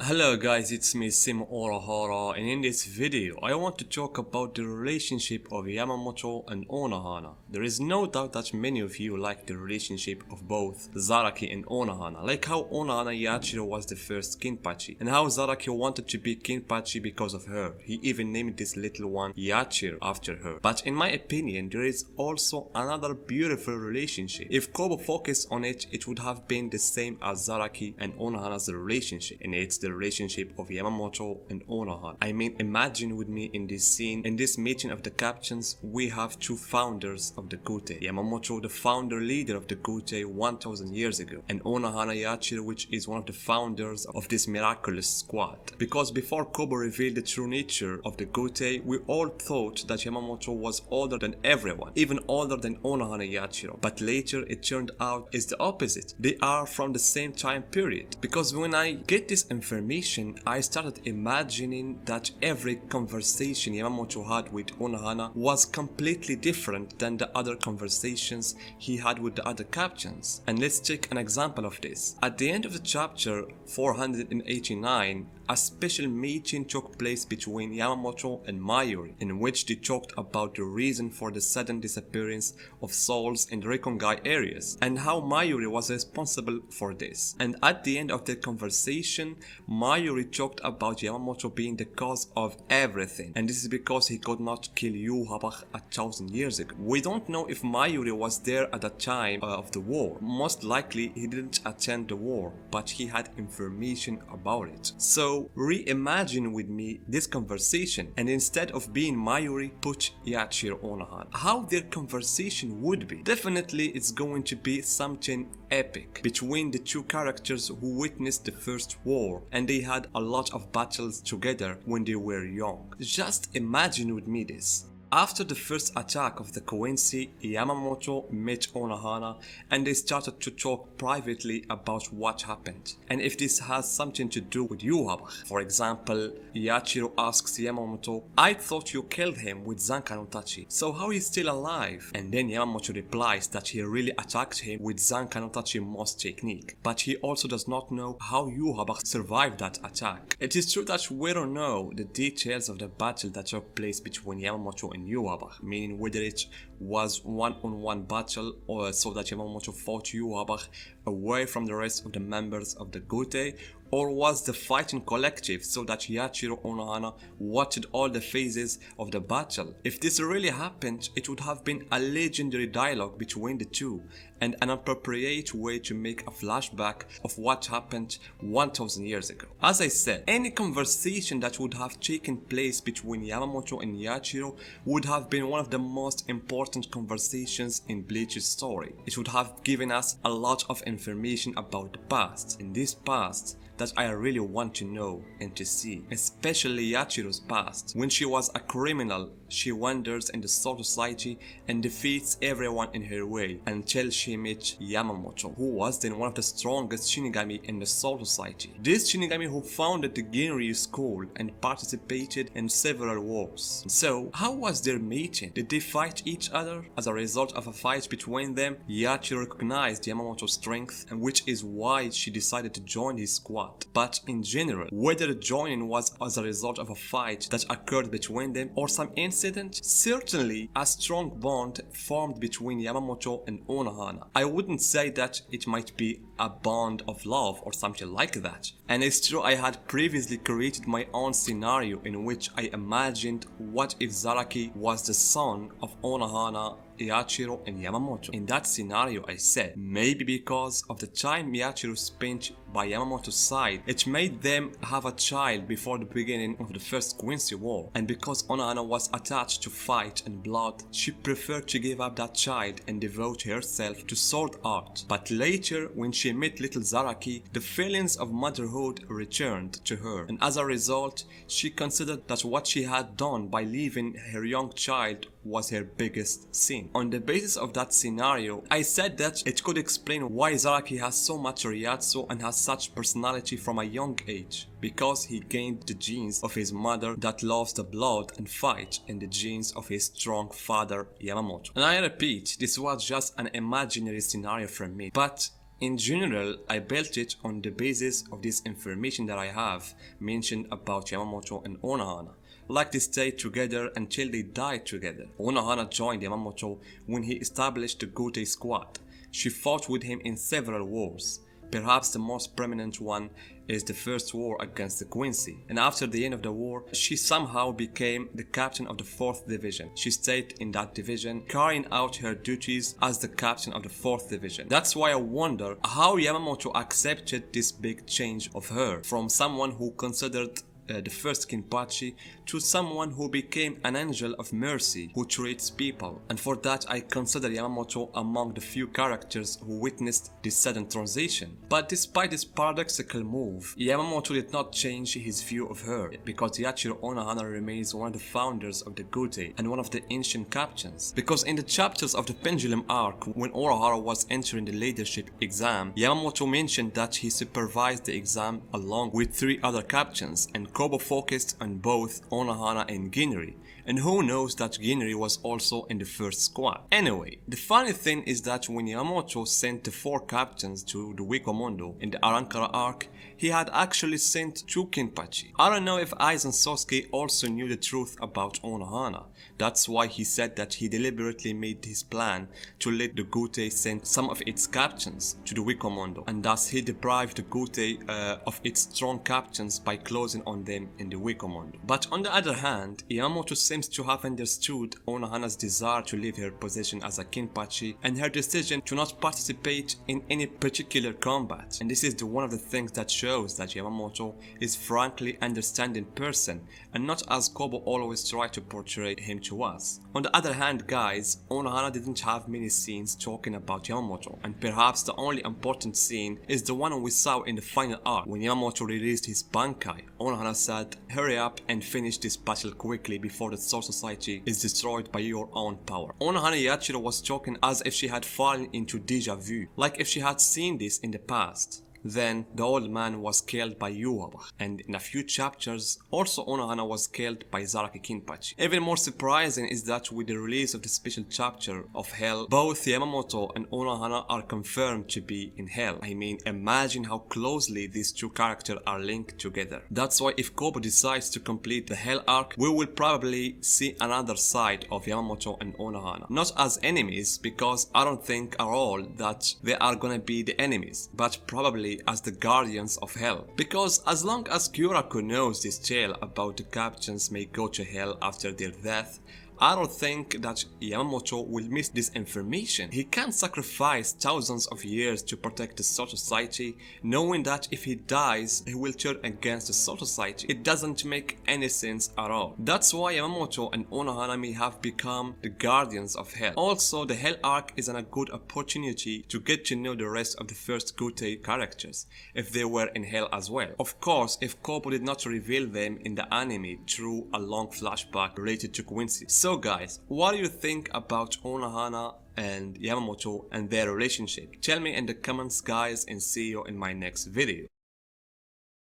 Hello guys, it's me Sim Orahara, and in this video I want to talk about the relationship of Yamamoto and Unohana. There is no doubt that many of you like the relationship of both Zaraki and Unohana, like how Unohana Yachiru was the first Kinpachi, and how Zaraki wanted to be Kinpachi because of her. He even named this little one Yachiru after her. But in my opinion, there is also another beautiful relationship. If Kobo focused on it, it would have been the same as Zaraki and Unohana's relationship, and it's the relationship of Yamamoto and Unohana. I mean, imagine with me in this scene, in this meeting of the captains, we have two founders of the Gotei. Yamamoto, the founder leader of the Gotei 1000 years ago, and Unohana Yachiru, which is one of the founders of this miraculous squad. Because before Kobo revealed the true nature of the Gotei, we all thought that Yamamoto was older than everyone, even older than Unohana Yachiru. But later it turned out it's the opposite. They are from the same time period. Because when I get this information, I started imagining that every conversation Yamamoto had with Unohana was completely different than the other conversations he had with the other captains. And let's take an example of this. At the end of the chapter 489, a special meeting took place between Yamamoto and Mayuri, in which they talked about the reason for the sudden disappearance of souls in the Rekongai areas, and how Mayuri was responsible for this. And at the end of the conversation, Mayuri talked about Yamamoto being the cause of everything, and this is because he could not kill Yamamoto 1000 years ago. We don't know if Mayuri was there at the time of the war. Most likely he didn't attend the war, but he had information about it. So reimagine with me this conversation, and instead of being Mayuri, put Yachiru Unohana. How their conversation would be. Definitely it's going to be something epic between the two characters who witnessed the first war, and they had a lot of battles together when they were young. Just imagine with me this. After the first attack of the Koensi, Yamamoto met Unohana and they started to talk privately about what happened and if this has something to do with Yamamoto. For example, Yachiru asks Yamamoto, "I thought you killed him with Zanka no Tachi, so how is he still alive?" And then Yamamoto replies that he really attacked him with Zanka no Tachi most technique, but he also does not know how Yamamoto survived that attack. It is true that we don't know the details of the battle that took place between Yamamoto and Yamamoto, meaning whether it was one-on-one battle or so that Yamamoto fought Yamamoto away from the rest of the members of the Gotei, or was the fighting collective so that Yachiru Unohana watched all the phases of the battle. If this really happened, it would have been a legendary dialogue between the two and an appropriate way to make a flashback of what happened 1000 years ago. As I said, any conversation that would have taken place between Yamamoto and Yachiru would have been one of the most important conversations in Bleach's story. It would have given us a lot of information about the past. In this past, that I really want to know and to see, especially Yachiru's past. When she was a criminal, she wanders in the Soul Society and defeats everyone in her way until she met Yamamoto, who was then one of the strongest Shinigami in the Soul Society. This Shinigami who founded the Ginryu school and participated in several wars. So, how was their meeting? Did they fight each other? As a result of a fight between them, Yachiru recognized Yamamoto's strength, and which is why she decided to join his squad. But in general, whether joining was as a result of a fight that occurred between them or some incident, certainly a strong bond formed between Yamamoto and Unohana. I wouldn't say that it might be a bond of love or something like that. And it's true, I had previously created my own scenario in which I imagined what if Zaraki was the son of Unohana, Yachiru and Yamamoto. In that scenario I said, maybe because of the time Yachiru spent by Yamamoto's side, it made them have a child before the beginning of the first Quincy War, and because Unohana was attached to fight and blood, she preferred to give up that child and devote herself to sword art. But later, when she met little Zaraki, the feelings of motherhood returned to her, and as a result, she considered that what she had done by leaving her young child was her biggest sin. On the basis of that scenario, I said that it could explain why Zaraki has so much Ryatsu and has such personality from a young age, because he gained the genes of his mother that loves the blood and fight, and the genes of his strong father Yamamoto. And I repeat, this was just an imaginary scenario from me, but In general, I built it on the basis of this information that I have mentioned about Yamamoto and Unohana. Like they stayed together until they died together. Unohana joined Yamamoto when he established the Gotei squad. She fought with him in several wars. Perhaps the most prominent one is the first war against the Quincy, and after the end of the war, she somehow became the captain of the 4th Division. She stayed in that division, carrying out her duties as the captain of the 4th Division. That's why I wonder how Yamamoto accepted this big change of her, from someone who considered the first Kinpachi to someone who became an angel of mercy who treats people, and for that I consider Yamamoto among the few characters who witnessed this sudden transition. But despite this paradoxical move, Yamamoto did not change his view of her, because Yachiru Unohana remains one of the founders of the Gotei and one of the ancient captains. Because in the chapters of the Pendulum arc, when Unohana was entering the leadership exam, Yamamoto mentioned that he supervised the exam along with 3 other captains, and Kobo focused on both Unohana and Ginri, and who knows that Ginri was also in the first squad. Anyway, the funny thing is that when Yamamoto sent the 4 captains to the Wikomondo in the Arankara arc, he had actually sent 2 Kinpachi. I don't know if Aizen Sosuke also knew the truth about Unohana. That's why he said that he deliberately made his plan to let the Gotei send some of its captains to the Wikomondo, and thus he deprived the Gotei of its strong captains by closing on them in the Wikomondo. But on the other hand, Yamamoto seems to have understood Unohana's desire to leave her position as a Kinpachi and her decision to not participate in any particular combat. And this is one of the things that shows that Yamamoto is frankly understanding person and not as Kobo always tried to portray him to us. On the other hand, guys, Unohana didn't have many scenes talking about Yamamoto, and perhaps the only important scene is the one we saw in the final arc when Yamamoto released his Bankai. Unohana said, "Hurry up and finish this battle quickly before the Soul Society is destroyed by your own power." Unohana Yachiru was talking as if she had fallen into deja vu, like if she had seen this in the past. Then the old man was killed by Yuhabach, and in a few chapters also Unohana was killed by Zaraki Kinpachi. Even more surprising is that with the release of the special chapter of Hell, both Yamamoto and Unohana are confirmed to be in Hell. I mean, imagine how closely these 2 characters are linked together. That's why if Kobo decides to complete the Hell arc, we will probably see another side of Yamamoto and Unohana. Not as enemies, because I don't think at all that they are gonna be the enemies, but probably as the guardians of Hell. Because as long as Kyoraku knows this tale about the captains may go to Hell after their death, I don't think that Yamamoto will miss this information. He can't sacrifice thousands of years to protect the Soul Society, knowing that if he dies, he will turn against the Soul Society. It doesn't make any sense at all. That's why Yamamoto and Unohana may have become the guardians of Hell. Also, the Hell arc is a good opportunity to get to know the rest of the first Gotei characters, if they were in Hell as well. Of course, if Kobo did not reveal them in the anime through a long flashback related to Quincy. So guys, what do you think about Unohana and Yamamoto and their relationship? Tell me in the comments guys, and see you in my next video.